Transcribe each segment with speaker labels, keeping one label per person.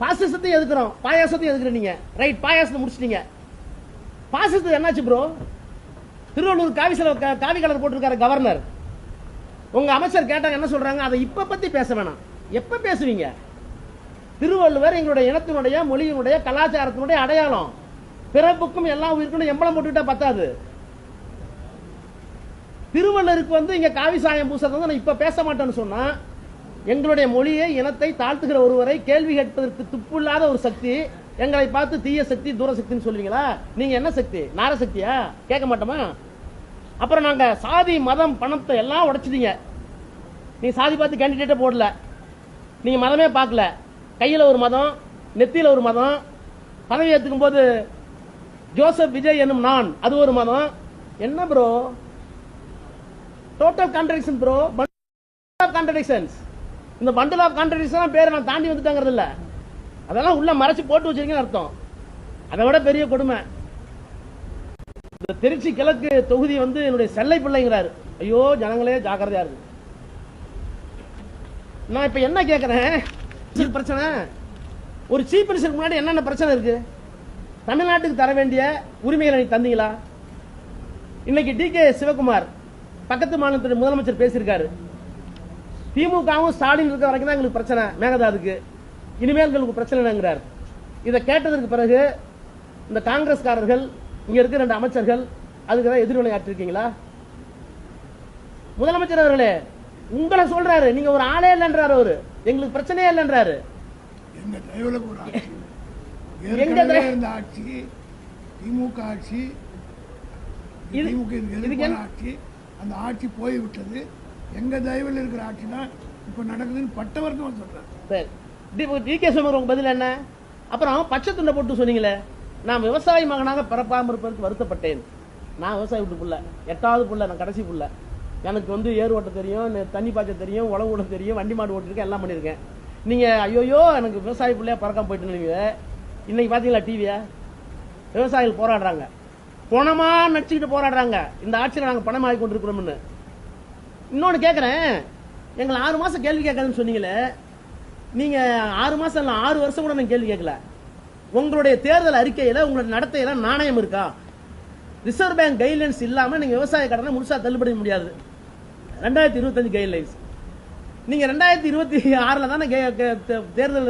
Speaker 1: பாசிசத்தையும் எதுக்குறோம், பாயாசத்தையும் எதுக்குற நீங்க. ரைட், பாயாசத்தை முடிச்சிட்டீங்க. பாசிசத்தை என்னாச்சு ப்ரோ? திருவள்ளூர் காவி கலர் போட்டிருக்காரு கவர்னர். உங்க அமைச்சர் கேட்டாங்க, என்ன சொல்றாங்க? அதை இப்ப பத்தி பேச வேணாம். எப்ப பேசுவீங்க? திருவள்ளுவர் எங்களுடைய இனத்தினுடைய, மொழியினுடைய, கலாச்சாரத்தினுடைய அடையாளம். பிறப்புக்கும் எல்லாம் உயிருக்கும் எம்பளம் போட்டுக்கிட்டா பத்தாது. திருவள்ளுவருக்கு இங்க காவி சாயம் பூசறது நான் இப்ப பேச மாட்டேன்னு சொன்னா, எங்களுடைய மொழியை, இனத்தை தாழ்த்துகிற ஒருவரை கேள்வி கேட்பதற்கு துப்புள்ளாத ஒரு சக்தி எங்களை பார்த்து தீய சக்தி, தூரசக்தின்னு சொல்லுவீங்களா? நீங்க என்ன சக்தி? நாரசக்தியா? கேட்க மாட்டோமா? அப்புறம் நாங்க சாதி, மதம், பணத்தை எல்லாம் உடைச்சிட்டீங்க. நீ சாதி பார்த்து கேண்டிடேட்டே போடல, நீங்க மதமே பார்க்கல. கையில ஒரு மதம், நெத்தியில ஒரு மதம். பதவி ஏற்றுக்கும் போது ஜோசப் விஜய் என்னும் நான், அது ஒரு மதம். என்ன bro? Total contradiction bro. Contradictions. இந்த பண்டில் ஆஃப் கான்ட்ரடிக்ஷன் பேரை நான் தாண்டி வந்துட்டாங்கிறது இல்ல, அதெல்லாம் உள்ள மறைச்சு போட்டு வச்சிருக்கீங்கன்னு அர்த்தம். அதை விட பெரிய கொடுமை, இந்த திருச்சி கிழக்கு தொகுதி என்னுடைய செல்லை பிள்ளைங்கிறாரு. ஐயோ ஜனங்களே ஜாக்கிரதையா இருக்கு. நான் இப்ப என்ன கேட்கிறேன், பிரச்சனை ஒரு சீஃப் மினிஸ்டருக்கு முன்னாடி என்னென்ன பிரச்சனை இருக்கு? தமிழ்நாட்டுக்கு தர வேண்டிய உரிமைகளை நீ தந்தீங்களா? இன்னைக்கு டி.கே. சிவகுமார் பக்கத்து மாநிலத்துடைய முதலமைச்சர் பேசியிருக்காரு. திமுகவும் ஸ்டாலின் இருக்க வரைக்கும் தான் எங்களுக்கு பிரச்சனை, மேகதாதுக்கு இனிமேல் எங்களுக்கு பிரச்சனைங்கிறார். இதை கேட்டதற்கு பிறகு இந்த காங்கிரஸ்காரர்கள், இங்க இருக்க 2 அமைச்சர்கள் அதுக்கு தான் எதிர்வினை ஆற்றிருக்கீங்களா? முதலமைச்சர் அவர்களே, உங்களை சொல்றாரு, நீங்க ஒரு ஆளே இல்லைன்றாரு, அவரு எங்களுக்கு பிரச்சனையே இல்லைன்றாரு.
Speaker 2: ஆட்சி திமுக ஆட்சி, ஆட்சி, அந்த ஆட்சி போய்விட்டது. எங்க தயவில் இருக்கிற ஆட்சி தான் இப்ப நடக்குதுன்னு பட்டவர்க்கம் சொல்றாரு.
Speaker 1: டி.கே. சிவகுமார் பதில் என்ன? அப்புறம் பச்சை துண்டை போட்டு சொன்னீங்களே, நான் விவசாய மகனாக பிறப்பாம இருப்பதற்கு வருத்தப்பட்டேன். நான் விவசாய வீட்டு புள்ள, 8வது புள்ள, நான் கடைசி புள்ள. எனக்கு ஏறு ஓட்ட தெரியும், தண்ணி பாய்ச்ச தெரியும், உழவு ஓட்ட தெரியும், வண்டி மாடு ஓட்டிருக்கேன், எல்லாம் பண்ணிருக்கேன். நீங்க ஐயோயோ எனக்கு விவசாய பிள்ளையா பறக்காம போயிட்டு இன்னைக்கு பாத்தீங்களா டிவியா? விவசாயிகள் போராடுறாங்க, பணமா நடிச்சுக்கிட்டு போராடுறாங்க. இந்த ஆட்சியில் நாங்க பணம் ஆகி கொண்டிருக்கிறோம்னு. இன்னொன்னு கேட்கிறேன், எங்களை 6 மாசம் கேள்வி கேட்காதுன்னு சொன்னீங்களே, நீங்க 6 மாசம் இல்ல 6 வருஷம் கூட நீங்க கேள்வி கேட்கல. உங்களுடைய தேர்தல் அறிக்கையில உங்களுடைய நடத்தையில நாணயம் இருக்கா? ரிசர்வ் பேங்க் கைட்லைன்ஸ் இல்லாம நீங்க விவசாய கடனை முழுசா தள்ளுபடி முடியாது. 2025 கைட்லைன்ஸ். நீங்க 2026 தானே தேர்தல்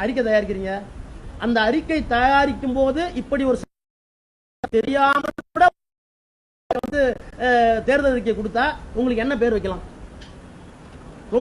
Speaker 1: அறிக்கை தயாரிக்கிறீங்க. அந்த அறிக்கை தயாரிக்கும் போது இப்படி ஒரு தெரியாம கூட தேர்தல் அறிக்கை கொடுத்தா உங்களுக்கு என்ன பேர் வைக்கலாம்?